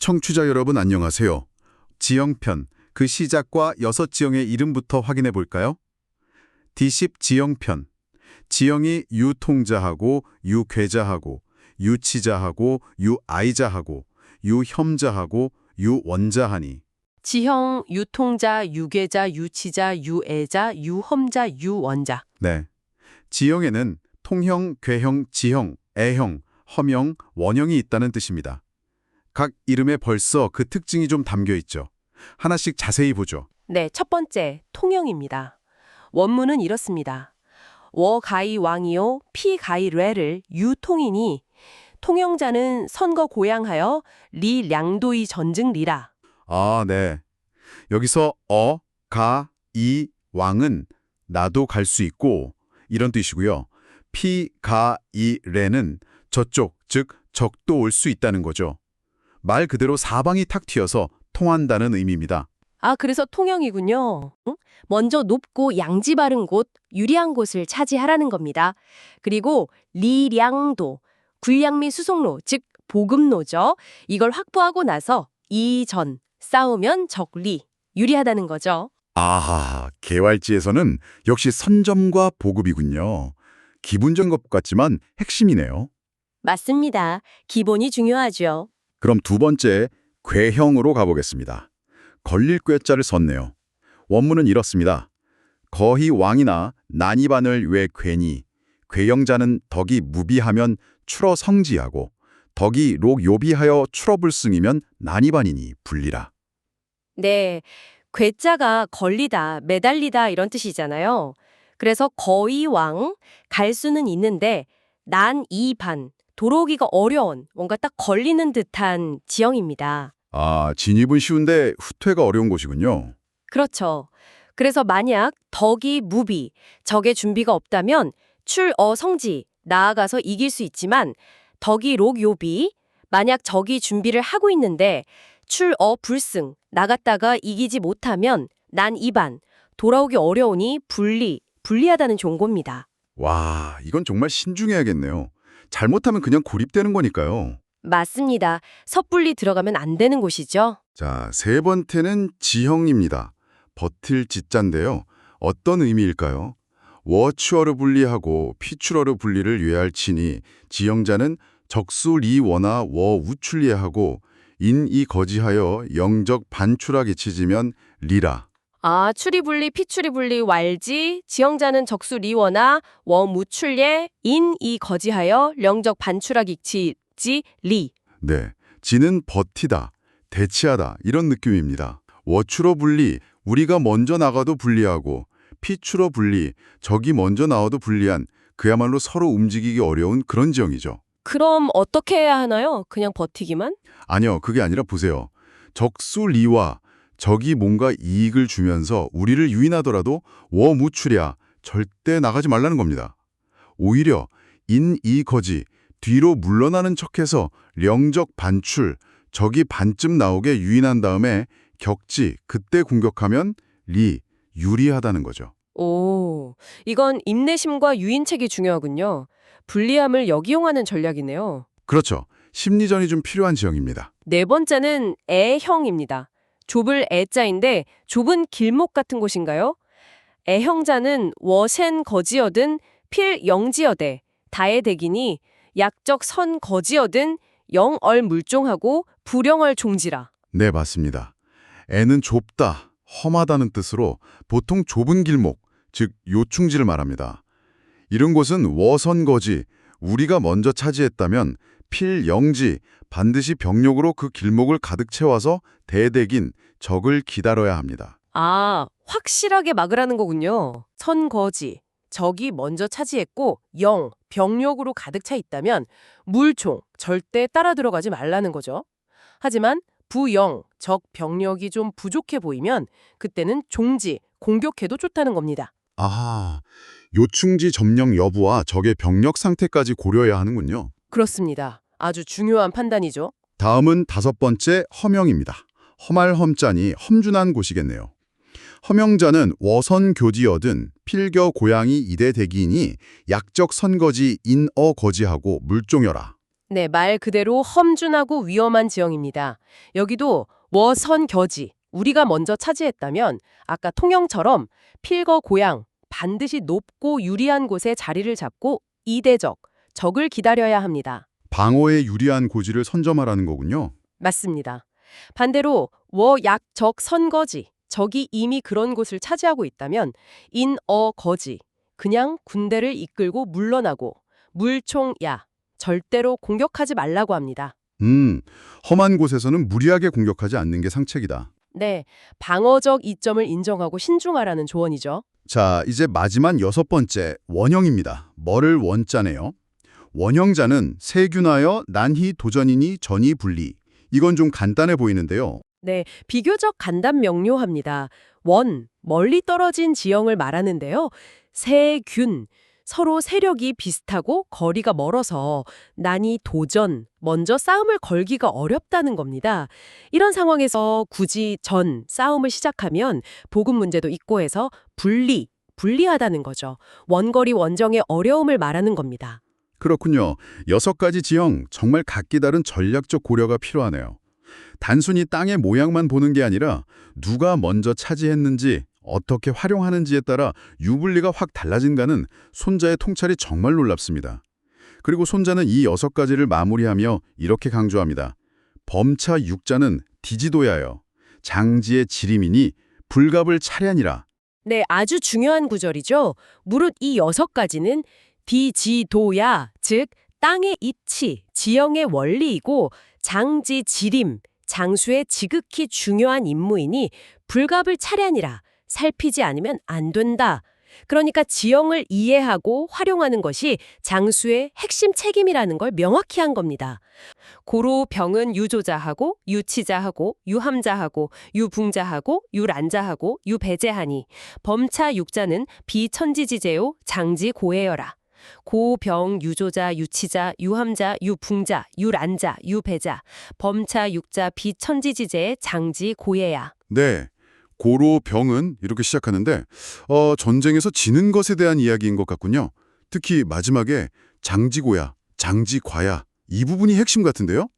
청취자 여러분 안녕하세요. 지형편, 그 시작과 6지형의 이름부터 확인해 볼까요? D10 지형편. 지형이 유통자하고 유괴자하고 유치자하고 유아이자하고 유혐자하고 유원자하니. 지형, 유통자, 유괴자, 유치자, 유애자, 유험자, 유원자. 네. 지형에는 통형, 괴형, 지형, 애형, 허명, 원형이 있다는 뜻입니다. 각 이름에 벌써 그 특징이 좀 담겨 있죠. 하나씩 자세히 보죠. 네, 첫 번째, 통형입니다. 원문은 이렇습니다. 워 가이 왕이요 피 가이 뢰를 유통이니 통형자는 선거 고양하여 리 량도이 전증 리라. 아, 네. 여기서 가, 이, 왕은 나도 갈 수 있고 이런 뜻이고요. 피, 가, 이, 레는 저쪽, 즉 적도 올 수 있다는 거죠. 말 그대로 사방이 탁 튀어서 통한다는 의미입니다. 아, 그래서 통형이군요. 응? 먼저 높고 양지 바른 곳, 유리한 곳을 차지하라는 겁니다. 그리고 리량도, 군량미 수송로, 즉 보급로죠. 이걸 확보하고 나서 이전, 싸우면 적리, 유리하다는 거죠. 아하, 개활지에서는 역시 선점과 보급이군요. 기본적인 것 같지만 핵심이네요. 맞습니다. 기본이 중요하죠. 그럼 두 번째, 괴형으로 가보겠습니다. 걸릴 꾀자를 썼네요. 원문은 이렇습니다. 거희 왕이나 난이반을 왜 괴니, 괴형자는 덕이 무비하면 출어 성지하고 덕이 록 요비하여 출어불승이면 난이반이니 불리라. 네, 괴자가 걸리다, 매달리다 이런 뜻이잖아요. 그래서 거의 왕, 갈 수는 있는데 난 이 반, 도로오기가 어려운, 뭔가 딱 걸리는 듯한 지형입니다. 아, 진입은 쉬운데 후퇴가 어려운 곳이군요. 그렇죠. 그래서 만약 덕이 무비, 적의 준비가 없다면 출어성지, 나아가서 이길 수 있지만 덕이 록요비, 만약 적이 준비를 하고 있는데 출어불승, 나갔다가 이기지 못하면 난이반, 돌아오기 어려우니 불리하다는 종고입니다. 와, 이건 정말 신중해야겠네요. 잘못하면 그냥 고립되는 거니까요. 맞습니다. 섣불리 들어가면 안 되는 곳이죠. 자, 세 번째는 지형입니다. 버틸 지자인데요. 어떤 의미일까요? 워추어르 분리하고 피추어르 분리를 유의할 치니 지형자는 적수 리워나 워우출리하고 인이 거지하여 영적 반출하게 치지면 리라. 아, 추리분리, 피추리분리, 왈지, 지형자는 적수 리워나 워무출예, 인이 거지하여 영적 반출하기 지, 리. 네, 지는 버티다, 대치하다 이런 느낌입니다. 워추어 분리, 우리가 먼저 나가도 불리하고 피추어 분리, 적이 먼저 나와도 불리한 그야말로 서로 움직이기 어려운 그런 지형이죠. 그럼 어떻게 해야 하나요? 그냥 버티기만? 아니요, 그게 아니라 보세요. 적수 리와 적이 뭔가 이익을 주면서 우리를 유인하더라도 워무추랴 절대 나가지 말라는 겁니다. 오히려 인이거지 뒤로 물러나는 척해서 령적 반출, 적이 반쯤 나오게 유인한 다음에 격지, 그때 공격하면 리, 유리하다는 거죠. 오, 이건 인내심과 유인책이 중요하군요. 불리함을 역이용하는 전략이네요. 그렇죠. 심리전이 좀 필요한 지형입니다. 네 번째는 애형입니다. 좁을 애자인데 좁은 길목 같은 곳인가요? 애형자는 워센 거지어든 필 영지어대 다의 대기니 약적 선 거지어든 영얼 물종하고 불영얼 종지라. 네, 맞습니다. 애는 좁다, 험하다는 뜻으로 보통 좁은 길목, 즉 요충지를 말합니다. 이런 곳은 워선거지, 우리가 먼저 차지했다면 필영지, 반드시 병력으로 그 길목을 가득 채워서 대대긴 적을 기다려야 합니다. 아, 확실하게 막으라는 거군요. 선거지, 적이 먼저 차지했고 병력으로 가득 차 있다면 물총, 절대 따라 들어가지 말라는 거죠. 하지만 부영, 적 병력이 좀 부족해 보이면 그때는 종지, 공격해도 좋다는 겁니다. 아하, 요충지 점령 여부와 적의 병력 상태까지 고려해야 하는군요. 그렇습니다. 아주 중요한 판단이죠. 다음은 다섯 번째 허명입니다. 험할 험자니 험준한 곳이겠네요. 허명자는 워선교지여든 필겨 고양이 이대 대기이니 약적 선거지 인어 거지하고 물종여라. 네, 말 그대로 험준하고 위험한 지형입니다. 여기도 워선 겨지, 우리가 먼저 차지했다면 아까 통영처럼 필거 고양, 반드시 높고 유리한 곳에 자리를 잡고 이대적, 적을 기다려야 합니다. 방어에 유리한 고지를 선점하라는 거군요. 맞습니다. 반대로 워약적 선거지, 적이 이미 그런 곳을 차지하고 있다면 인어거지, 그냥 군대를 이끌고 물러나고 물총야, 절대로 공격하지 말라고 합니다. 험한 곳에서는 무리하게 공격하지 않는 게 상책이다. 네, 방어적 이점을 인정하고 신중하라는 조언이죠. 자, 이제 마지막 6번째, 원형입니다. 뭐를 원자네요. 원형자는 세균하여 난히 도전이니 전이 분리. 이건 좀 간단해 보이는데요. 네, 비교적 간단 명료합니다. 원, 멀리 떨어진 지형을 말하는데요. 세균, 서로 세력이 비슷하고 거리가 멀어서 난이 도전, 먼저 싸움을 걸기가 어렵다는 겁니다. 이런 상황에서 굳이 싸움을 시작하면 보급 문제도 있고 해서 불리하다는 거죠. 원거리 원정의 어려움을 말하는 겁니다. 그렇군요. 6가지 지형, 정말 각기 다른 전략적 고려가 필요하네요. 단순히 땅의 모양만 보는 게 아니라 누가 먼저 차지했는지, 어떻게 활용하는지에 따라 유불리가 확 달라진다는 손자의 통찰이 정말 놀랍습니다. 그리고 손자는 이 6가지를 마무리하며 이렇게 강조합니다. 범차 육자는 디지도야여, 장지의 지림이니 불갑을 차려니라. 네, 아주 중요한 구절이죠. 무릇 이 6가지는 디지도야, 즉 땅의 이치, 지형의 원리이고 장지 지림, 장수의 지극히 중요한 임무이니 불갑을 차려니라, 살피지 않으면 안 된다. 그러니까 지형을 이해하고 활용하는 것이 장수의 핵심 책임이라는 걸 명확히 한 겁니다. 고로 병은 유조자하고 유치자하고 유함자하고 유붕자하고 유란자하고 유배제하니 범차 육자는 비천지지제요 장지 고해여라. 고병 유조자 유치자 유함자 유붕자 유란자 유배자 범차 육자 비천지지제의 장지 고해야. 네. 고로 병은 이렇게 시작하는데 전쟁에서 지는 것에 대한 이야기인 것 같군요. 특히 마지막에 장지고야, 장지과야 이 부분이 핵심 같은데요?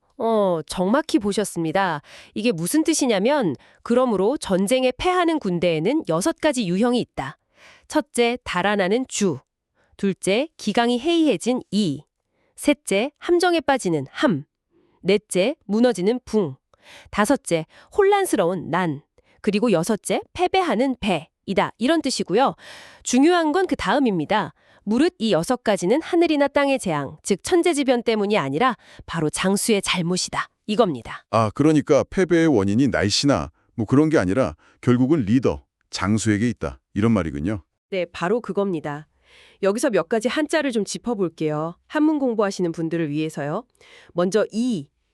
정확히 보셨습니다. 이게 무슨 뜻이냐면 그러므로 전쟁에 패하는 군대에는 6가지 유형이 있다. 첫째, 달아나는 주. 둘째, 기강이 해이해진 이. 셋째, 함정에 빠지는 함. 넷째, 무너지는 붕. 다섯째, 혼란스러운 난. 그리고 6째, 패배하는 배이다. 이런 뜻이고요. 중요한 건 그 다음입니다. 무릇 이 6가지는 하늘이나 땅의 재앙, 즉 천재지변 때문이 아니라 바로 장수의 잘못이다. 이겁니다. 아, 그러니까 패배의 원인이 날씨나 뭐 그런 게 아니라 결국은 리더, 장수에게 있다. 이런 말이군요. 네, 바로 그겁니다. 여기서 몇 가지 한자를 좀 짚어볼게요. 한문 공부하시는 분들을 위해서요. 먼저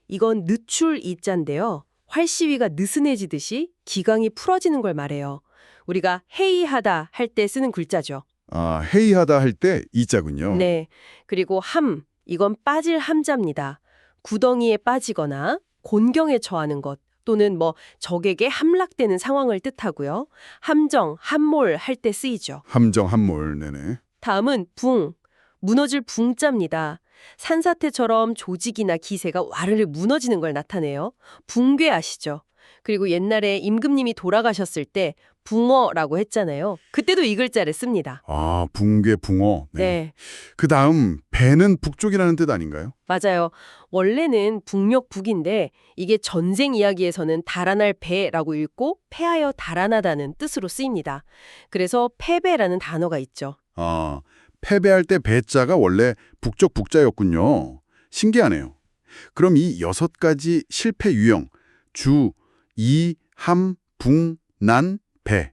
이건 늦출 이자인데요. 활시위가 느슨해지듯이 기강이 풀어지는 걸 말해요. 우리가 해이하다 할 때 쓰는 글자죠. 아, 회의하다 할 때 이자군요. 네. 그리고 이건 빠질 함자입니다. 구덩이에 빠지거나 곤경에 처하는 것 또는 적에게 함락되는 상황을 뜻하고요. 함정, 함몰 할 때 쓰이죠. 함정 함몰, 네네. 다음은 무너질 붕자입니다. 산사태처럼 조직이나 기세가 와르르 무너지는 걸 나타내요. 붕괴 아시죠? 그리고 옛날에 임금님이 돌아가셨을 때 붕어라고 했잖아요. 그때도 이 글자를 씁니다. 아, 붕괴, 붕어. 네, 그 다음 배는 북쪽이라는 뜻 아닌가요? 맞아요. 원래는 북녘북인데 이게 전쟁 이야기에서는 달아날 배라고 읽고 패하여 달아나다는 뜻으로 쓰입니다. 그래서 패배라는 단어가 있죠. 아, 패배할 때 배자가 원래 북쪽 북자였군요. 신기하네요. 그럼 이 6가지 실패 유형, 주, 이, 함, 붕, 난, 배.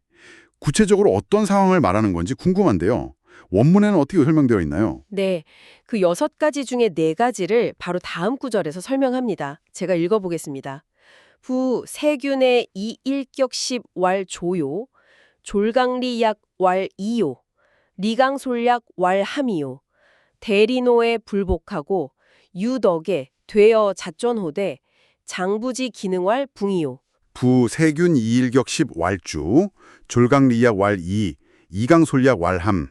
구체적으로 어떤 상황을 말하는 건지 궁금한데요. 원문에는 어떻게 설명되어 있나요? 네, 그 6가지 중에 4가지를 바로 다음 구절에서 설명합니다. 제가 읽어보겠습니다. 부 세균의 이일격십 왈 조요, 졸강리약 왈 이요, 리강솔약 왈 함이요, 대리노에 불복하고 유덕에 되어 잣전호대, 장부지 기능왈 붕이요. 부세균 이일격십 왈주, 졸강리약 왈이, 이강솔약 왈함,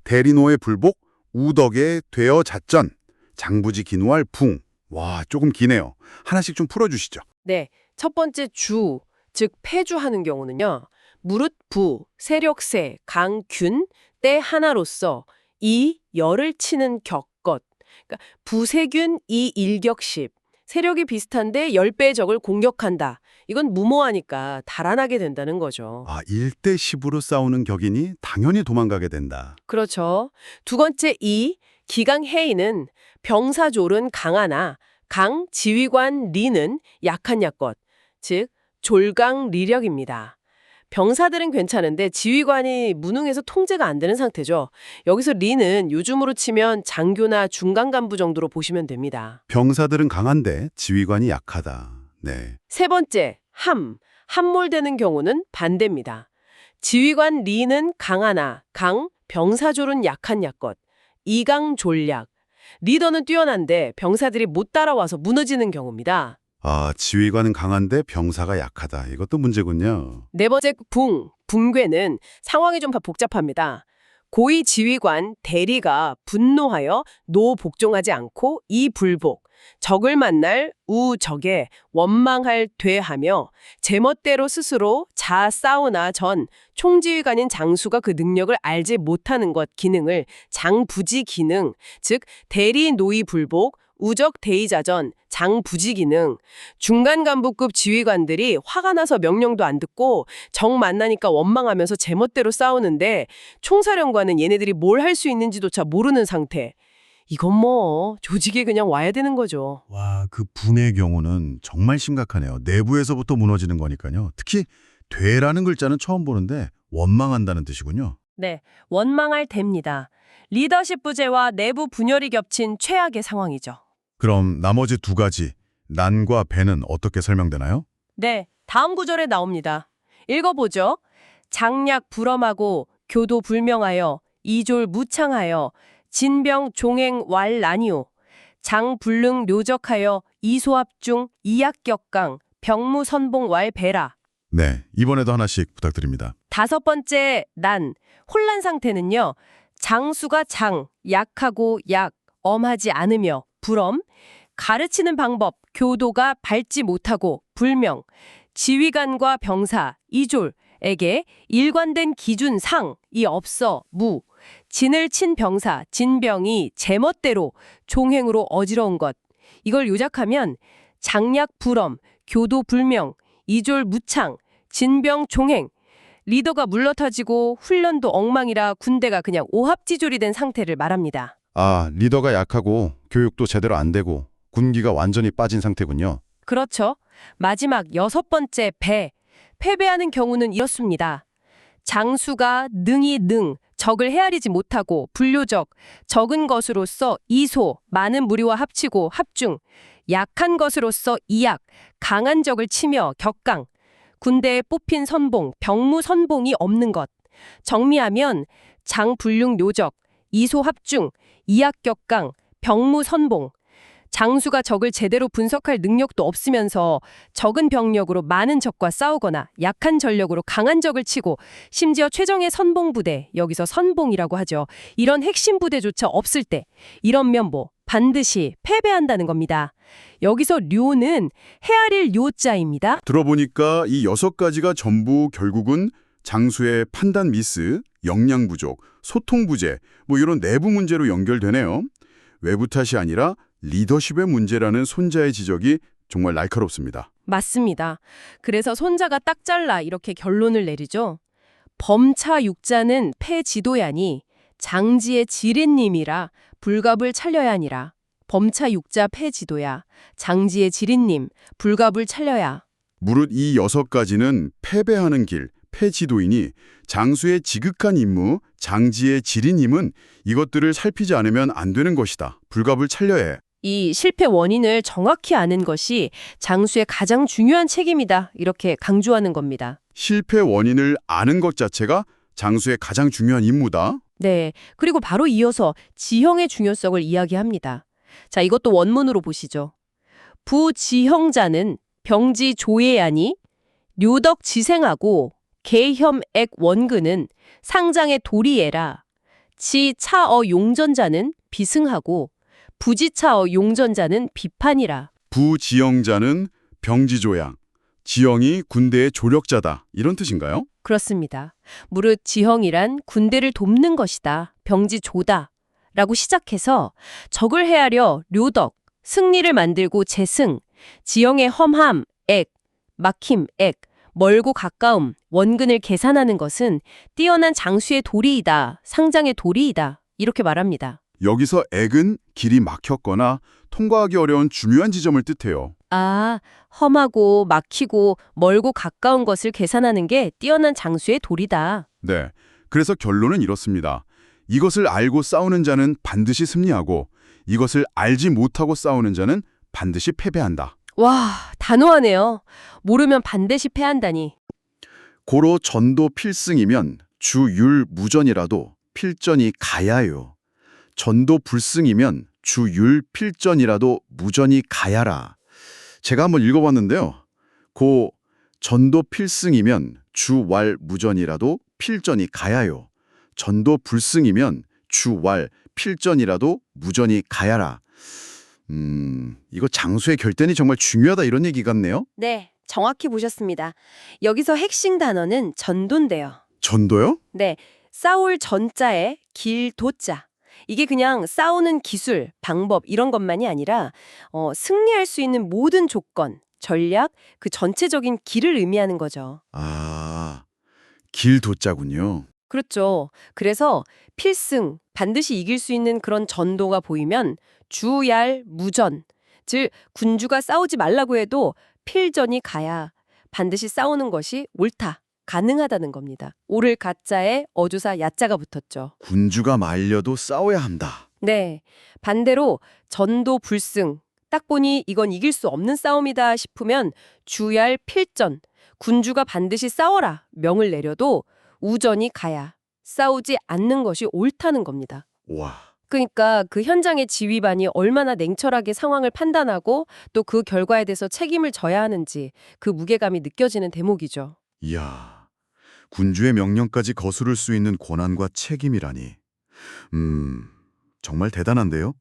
대리노의 불복, 우덕에 되어 잣전, 장부지 기누할 붕. 와, 조금 기네요. 하나씩 좀 풀어주시죠. 네, 첫 번째 주, 즉 폐주하는 경우는요. 무릇 부, 세력세, 강균, 때 하나로서 이 열을 치는 격것. 그러니까 부세균 이 일격십. 세력이 비슷한데 10배의 적을 공격한다. 이건 무모하니까 달아나게 된다는 거죠. 아, 1대 10으로 싸우는 격이니 당연히 도망가게 된다. 그렇죠. 두 번째 이, 기강해이는 병사졸은 강하나 강 지휘관 리는 약한 약것, 즉 졸강리력입니다. 병사들은 괜찮은데 지휘관이 무능해서 통제가 안 되는 상태죠. 여기서 리는 요즘으로 치면 장교나 중간 간부 정도로 보시면 됩니다. 병사들은 강한데 지휘관이 약하다. 네. 세 번째, 함몰되는 경우는 반대입니다. 지휘관 리는 강하나 강, 병사졸은 약한 약것, 이강졸약. 리더는 뛰어난데 병사들이 못 따라와서 무너지는 경우입니다. 아, 지휘관은 강한데 병사가 약하다. 이것도 문제군요. 네 번째 붕괴는 상황이 좀 복잡합니다. 고위 지휘관 대리가 분노하여 노복종하지 않고 이불복, 적을 만날 우적에 원망할 되하며 제멋대로 스스로 자 싸우나 전 총지휘관인 장수가 그 능력을 알지 못하는 것 기능을 장부지 기능, 즉 대리 노이 불복, 우적 대의자전, 장부지 기능, 중간 간부급 지휘관들이 화가 나서 명령도 안 듣고 적 만나니까 원망하면서 제멋대로 싸우는데 총사령관은 얘네들이 뭘 할 수 있는지조차 모르는 상태. 이건 뭐 조직에 그냥 와야 되는 거죠. 와, 그 분의 경우는 정말 심각하네요. 내부에서부터 무너지는 거니까요. 특히 되라는 글자는 처음 보는데 원망한다는 뜻이군요. 네, 원망할 됩니다. 리더십 부재와 내부 분열이 겹친 최악의 상황이죠. 그럼 나머지 두 가지, 난과 배는 어떻게 설명되나요? 네, 다음 구절에 나옵니다. 읽어보죠. 장약 불엄하고 교도 불명하여 이졸 무창하여 진병 종행 왈라니오 장불능 료적하여 이소합중 이약격강 병무선봉 왈배라. 네, 이번에도 하나씩 부탁드립니다. 다섯 번째 난, 혼란 상태는요. 장수가 장, 약하고 약, 엄하지 않으며 불엄, 가르치는 방법, 교도가 밟지 못하고 불명, 지휘관과 병사, 이졸에게 일관된 기준 상이 없어 무, 진을 친 병사, 진병이 제멋대로 종행으로 어지러운 것. 이걸 요약하면 장약 불엄, 교도 불명, 이졸 무창, 진병 종행, 리더가 물러터지고 훈련도 엉망이라 군대가 그냥 오합지졸이 된 상태를 말합니다. 아, 리더가 약하고 교육도 제대로 안 되고 군기가 완전히 빠진 상태군요. 그렇죠. 마지막 여섯 번째 패배하는 경우는 이렇습니다. 장수가 능히 적을 헤아리지 못하고 불료적, 적은 것으로서 이소, 많은 무리와 합치고 합중, 약한 것으로서 이약, 강한 적을 치며 격강, 군대에 뽑힌 선봉, 병무 선봉이 없는 것. 정리하면 장불능 료적, 이소 합중, 이약격강, 병무 선봉. 장수가 적을 제대로 분석할 능력도 없으면서 적은 병력으로 많은 적과 싸우거나 약한 전력으로 강한 적을 치고 심지어 최정예 선봉부대, 여기서 선봉이라고 하죠. 이런 핵심 부대조차 없을 때 이런 면보 반드시 패배한다는 겁니다. 여기서 료는 헤아릴 요자입니다. 들어보니까 이 6가지가 전부 결국은 장수의 판단 미스, 역량 부족, 소통 부재, 뭐 이런 내부 문제로 연결되네요. 외부 탓이 아니라 리더십의 문제라는 손자의 지적이 정말 날카롭습니다. 맞습니다. 그래서 손자가 딱 잘라 이렇게 결론을 내리죠. 범차 육자는 폐지도야니 장지의 지린님이라 불갑을 찰려야 하니라. 범차 육자 폐지도야. 장지의 지린님 불갑을 찰려야. 무릇 이 6가지는 패배하는 길, 패지도이니 장수의 지극한 임무, 장지의 지린임은 이것들을 살피지 않으면 안 되는 것이다. 불갑을 찰려야 해. 이 실패 원인을 정확히 아는 것이 장수의 가장 중요한 책임이다. 이렇게 강조하는 겁니다. 실패 원인을 아는 것 자체가 장수의 가장 중요한 임무다. 네. 그리고 바로 이어서 지형의 중요성을 이야기합니다. 자, 이것도 원문으로 보시죠. 부지형자는 병지 조예하니 료덕 지생하고 계혐액 원근은 상장의 도리에라. 지 차어 용전자는 비승하고 부지차어 용전자는 비판이라. 부지영자는 병지조양, 지영이 군대의 조력자다 이런 뜻인가요? 그렇습니다. 무릇 지형이란 군대를 돕는 것이다. 병지조다. 라고 시작해서 적을 헤아려 료덕, 승리를 만들고 재승, 지형의 험함, 액, 막힘, 액, 멀고 가까움, 원근을 계산하는 것은 뛰어난 장수의 도리이다. 상장의 도리이다. 이렇게 말합니다. 여기서 액은 길이 막혔거나 통과하기 어려운 중요한 지점을 뜻해요. 아, 험하고 막히고 멀고 가까운 것을 계산하는 게 뛰어난 장수의 도리다. 네, 그래서 결론은 이렇습니다. 이것을 알고 싸우는 자는 반드시 승리하고 이것을 알지 못하고 싸우는 자는 반드시 패배한다. 와, 단호하네요. 모르면 반드시 패한다니. 고로 전도 필승이면 주율 무전이라도 필전이 가야요. 전도 불승이면 주율 필전이라도 무전이 가야라. 제가 한번 읽어봤는데요. 고 전도 필승이면 주왈 무전이라도 필전이 가야요. 전도 불승이면 주왈 필전이라도 무전이 가야라. 이거 장수의 결단이 정말 중요하다 이런 얘기 같네요. 네, 정확히 보셨습니다. 여기서 핵심 단어는 전도인데요. 전도요? 네, 싸울 전자에 길 도자. 이게 그냥 싸우는 기술, 방법 이런 것만이 아니라 승리할 수 있는 모든 조건, 전략, 그 전체적인 길을 의미하는 거죠. 아, 길 도자군요. 그렇죠. 그래서 필승, 반드시 이길 수 있는 그런 전도가 보이면 주얄, 무전, 즉 군주가 싸우지 말라고 해도 필전이 가야 반드시 싸우는 것이 옳다, 가능하다는 겁니다. 옳을 가짜에 어조사 야자가 붙었죠. 군주가 말려도 싸워야 한다. 네, 반대로 전도 불승, 딱 보니 이건 이길 수 없는 싸움이다 싶으면 주얄 필전, 군주가 반드시 싸워라 명을 내려도 우전이 가야 싸우지 않는 것이 옳다는 겁니다. 와, 그러니까 그 현장의 지휘반이 얼마나 냉철하게 상황을 판단하고 또 그 결과에 대해서 책임을 져야 하는지 그 무게감이 느껴지는 대목이죠. 이야, 군주의 명령까지 거스를 수 있는 권한과 책임이라니. 정말 대단한데요?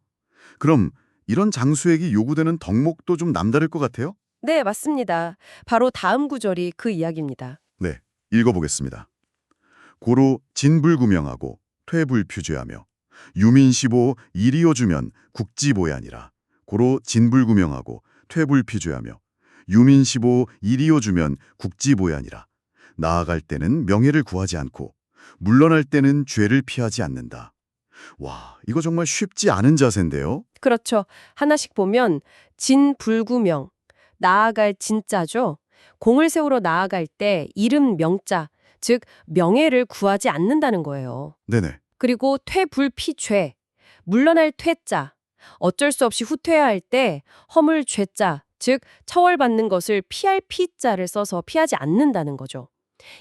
그럼 이런 장수에게 요구되는 덕목도 좀 남다를 것 같아요? 네, 맞습니다. 바로 다음 구절이 그 이야기입니다. 네, 읽어보겠습니다. 고로 진불구명하고 퇴불표죄하며 유민시보 이리어주면 국지보야니라. 고로 진불구명하고 퇴불표죄하며 유민시보 이리어주면 국지보야니라. 나아갈 때는 명예를 구하지 않고 물러날 때는 죄를 피하지 않는다. 와, 이거 정말 쉽지 않은 자세인데요? 그렇죠. 하나씩 보면 진불구명, 나아갈 진짜죠. 공을 세우러 나아갈 때 이름 명자, 즉 명예를 구하지 않는다는 거예요. 네네. 그리고 퇴불피죄, 물러날 퇴자, 어쩔 수 없이 후퇴해야 할 때 허물 죄자, 즉 처벌받는 것을 피할 피자를 써서 피하지 않는다는 거죠.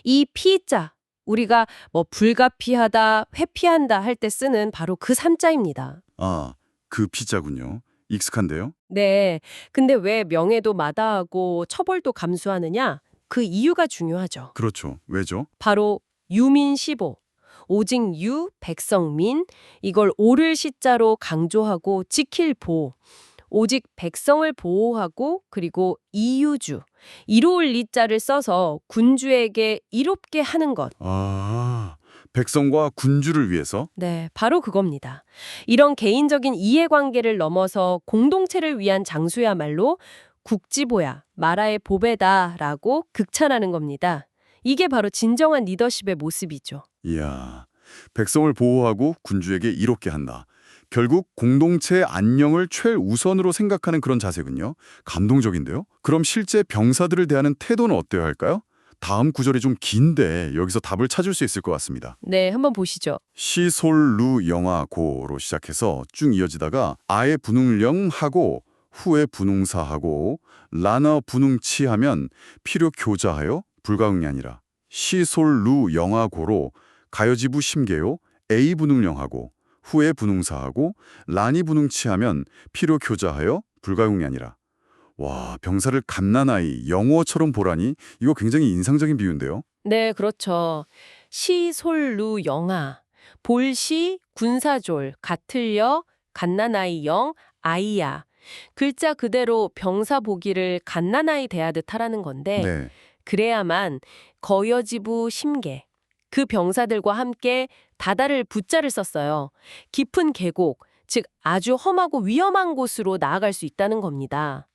이 피자, 우리가 뭐 불가피하다, 회피한다 할 때 쓰는 바로 그 삼자입니다. 아, 그 피자군요. 익숙한데요? 네, 근데 왜 명예도 마다하고 처벌도 감수하느냐? 그 이유가 중요하죠. 그렇죠. 왜죠? 바로 유민시보. 오직 유, 백성민, 이걸 옳을 시자로 강조하고 지킬 보. 오직 백성을 보호하고 그리고 이유주, 이로울 이자를 써서 군주에게 이롭게 하는 것. 아, 백성과 군주를 위해서? 네, 바로 그겁니다. 이런 개인적인 이해관계를 넘어서 공동체를 위한 장수야말로 국지보야, 마라의 보배다라고 극찬하는 겁니다. 이게 바로 진정한 리더십의 모습이죠. 이야, 백성을 보호하고 군주에게 이롭게 한다. 결국 공동체의 안녕을 최우선으로 생각하는 그런 자세군요. 감동적인데요? 그럼 실제 병사들을 대하는 태도는 어때야 할까요? 다음 구절이 좀 긴데 여기서 답을 찾을 수 있을 것 같습니다. 네, 한번 보시죠. 시솔루 영아고로 시작해서 쭉 이어지다가 아에 분웅령하고 후에 분웅사하고 라너 분웅치하면 필요 교자하여 불가응이 아니라 시솔루 영아고로 가여지부 심계요 A 분웅령하고 후에 분웅사하고 라니 분웅치하면 필요 교자하여 불가응이 아니라. 와, 병사를 갓난아이 영어처럼 보라니 이거 굉장히 인상적인 비유인데요. 네, 그렇죠. 시, 솔, 루, 영아. 볼시, 군사졸, 같을여, 갓난아이 영, 아이야. 글자 그대로 병사 보기를 갓난아이 대하듯 하라는 건데 네. 그래야만 거여지부 심계. 그 병사들과 함께 다다를 부자를 썼어요. 깊은 계곡, 즉 아주 험하고 위험한 곳으로 나아갈 수 있다는 겁니다.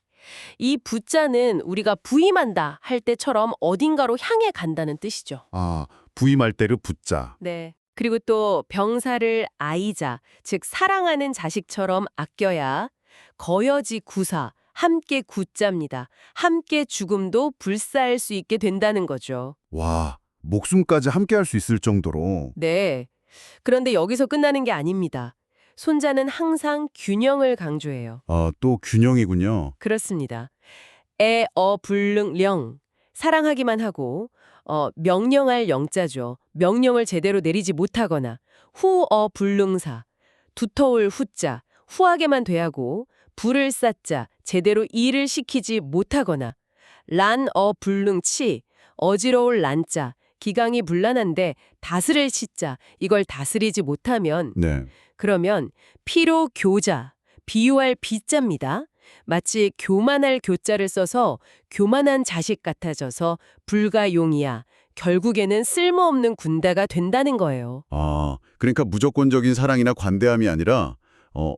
이 부자는 우리가 부임한다 할 때처럼 어딘가로 향해 간다는 뜻이죠. 아, 부임할 때를 붙자. 네. 그리고 또 병사를 아이자, 즉 사랑하는 자식처럼 아껴야 거여지 구사, 함께 굳잡니다. 함께 죽음도 불사할 수 있게 된다는 거죠. 와, 목숨까지 함께 할 수 있을 정도로. 네. 그런데 여기서 끝나는 게 아닙니다. 손자는 항상 균형을 강조해요. 또 균형이군요. 그렇습니다. 애, 어, 불능, 령. 사랑하기만 하고 명령할 영자죠. 명령을 제대로 내리지 못하거나 후, 어, 불능사. 두터울 후자. 후하게만 대하고 불을 쌓자. 제대로 일을 시키지 못하거나 란, 어, 불능치. 어지러울 란자. 기강이 불란한데 다스릴 치자. 이걸 다스리지 못하면 네. 그러면 피로 교자. 비유할 비자입니다. 마치 교만할 교자를 써서 교만한 자식 같아져서 불가용이야. 결국에는 쓸모없는 군다가 된다는 거예요. 그러니까 무조건적인 사랑이나 관대함이 아니라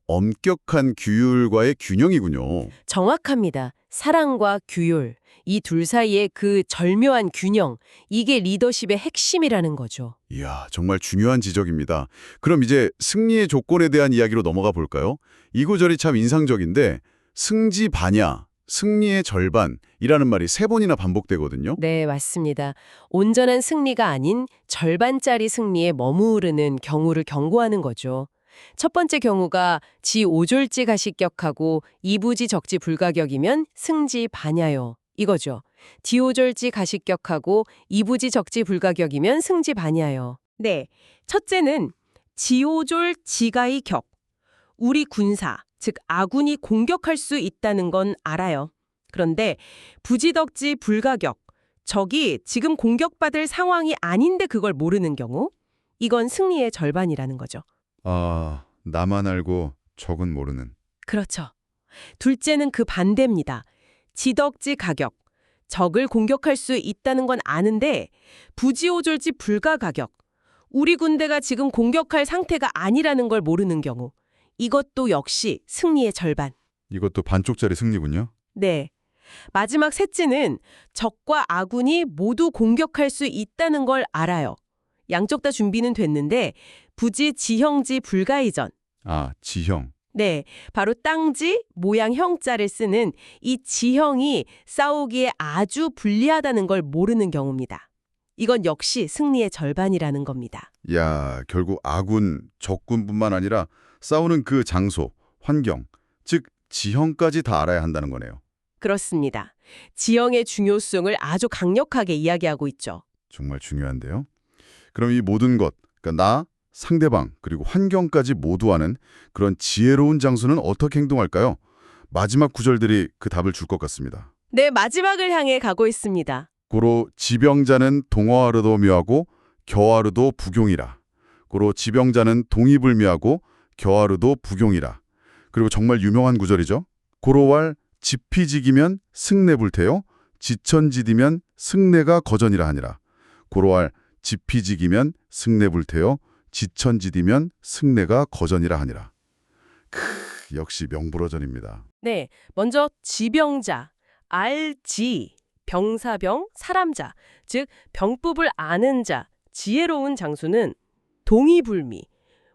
엄격한 규율과의 균형이군요. 정확합니다. 사랑과 규율, 이 둘 사이의 그 절묘한 균형, 이게 리더십의 핵심이라는 거죠. 이야, 정말 중요한 지적입니다. 그럼 이제 승리의 조건에 대한 이야기로 넘어가 볼까요? 이 구절이 참 인상적인데 승지 반야, 승리의 절반이라는 말이 3번이나 반복되거든요. 네, 맞습니다. 온전한 승리가 아닌 절반짜리 승리에 머무르는 경우를 경고하는 거죠. 첫 번째 경우가 지5졸지 가식격하고 이부지 적지 불가격이면 승지 반야요. 이거죠. 지5졸지 가식격하고 이부지 적지 불가격이면 승지 반야요. 네, 첫째는 지5졸 지가의 격. 우리 군사, 즉 아군이 공격할 수 있다는 건 알아요. 그런데 부지덕지 불가격, 적이 지금 공격받을 상황이 아닌데 그걸 모르는 경우, 이건 승리의 절반이라는 거죠. 나만 알고 적은 모르는. 그렇죠. 둘째는 그 반대입니다. 지덕지 가격, 적을 공격할 수 있다는 건 아는데 부지오졸지 불가가격, 우리 군대가 지금 공격할 상태가 아니라는 걸 모르는 경우, 이것도 역시 승리의 절반. 이것도 반쪽짜리 승리군요. 네. 마지막 셋째는 적과 아군이 모두 공격할 수 있다는 걸 알아요. 양쪽 다 준비는 됐는데 부지 지형지 불가이전. 지형. 네, 바로 땅지, 모양 형자를 쓰는 이 지형이 싸우기에 아주 불리하다는 걸 모르는 경우입니다. 이건 역시 승리의 절반이라는 겁니다. 야, 결국 아군, 적군뿐만 아니라 싸우는 그 장소, 환경, 즉 지형까지 다 알아야 한다는 거네요. 그렇습니다. 지형의 중요성을 아주 강력하게 이야기하고 있죠. 정말 중요한데요. 그럼 이 모든 것, 그러니까 나, 상대방, 그리고 환경까지 모두 아는 그런 지혜로운 장수는 어떻게 행동할까요? 마지막 구절들이 그 답을 줄 것 같습니다. 네, 마지막을 향해 가고 있습니다. 고로 지병자는 동어하르도 묘하고 겨하르도 부경이라. 고로 지병자는 동의불묘하고 겨하르도 부경이라. 그리고 정말 유명한 구절이죠. 고로왈 지피지기면 승내불태요. 지천지디면 승내가 거전이라 하니라. 고로왈 지피지기면 승내불태요. 지천지디면 승내가 거전이라 하니라. 역시 명불허전입니다. 네, 먼저 지병자, 알지, 병사병, 사람자, 즉 병법을 아는 자, 지혜로운 장수는 동의불미,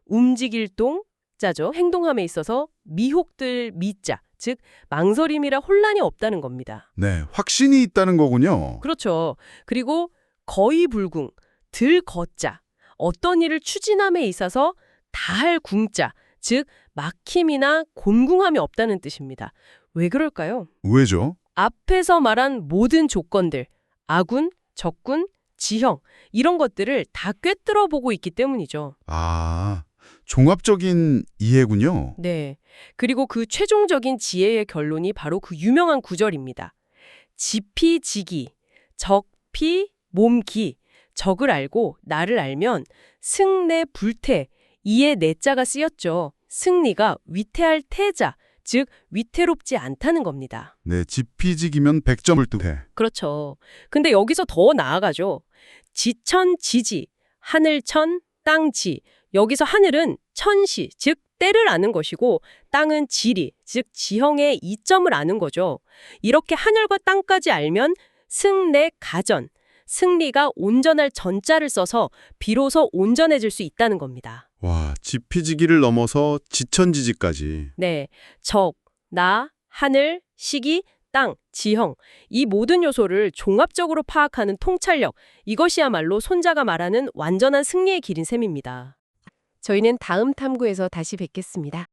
움직일 동자죠. 행동함에 있어서 미혹들 미자, 즉 망설임이라 혼란이 없다는 겁니다. 네, 확신이 있다는 거군요. 그렇죠. 그리고 거의 불궁, 들 거자, 어떤 일을 추진함에 있어서 다할 궁자, 즉 막힘이나 곤궁함이 없다는 뜻입니다. 왜 그럴까요? 왜죠? 앞에서 말한 모든 조건들, 아군, 적군, 지형, 이런 것들을 다 꿰뚫어 보고 있기 때문이죠. 종합적인 이해군요. 네. 그리고 그 최종적인 지혜의 결론이 바로 그 유명한 구절입니다. 지피지기, 적피, 몸기, 적을 알고 나를 알면 승내 불태, 이에 내자가 쓰였죠. 승리가 위태할 태자, 즉 위태롭지 않다는 겁니다. 네, 지피지기면 100점을 뜻해. 그렇죠. 근데 여기서 더 나아가죠. 지천지지, 하늘천, 땅지. 여기서 하늘은 천시, 즉 때를 아는 것이고 땅은 지리, 즉 지형의 이점을 아는 거죠. 이렇게 하늘과 땅까지 알면 승내 가전, 승리가 온전할 전자를 써서 비로소 온전해질 수 있다는 겁니다. 와, 지피지기를 넘어서 지천지지까지. 네, 적, 나, 하늘, 시기, 땅, 지형 이 모든 요소를 종합적으로 파악하는 통찰력 이것이야말로 손자가 말하는 완전한 승리의 길인 셈입니다. 저희는 다음 탐구에서 다시 뵙겠습니다.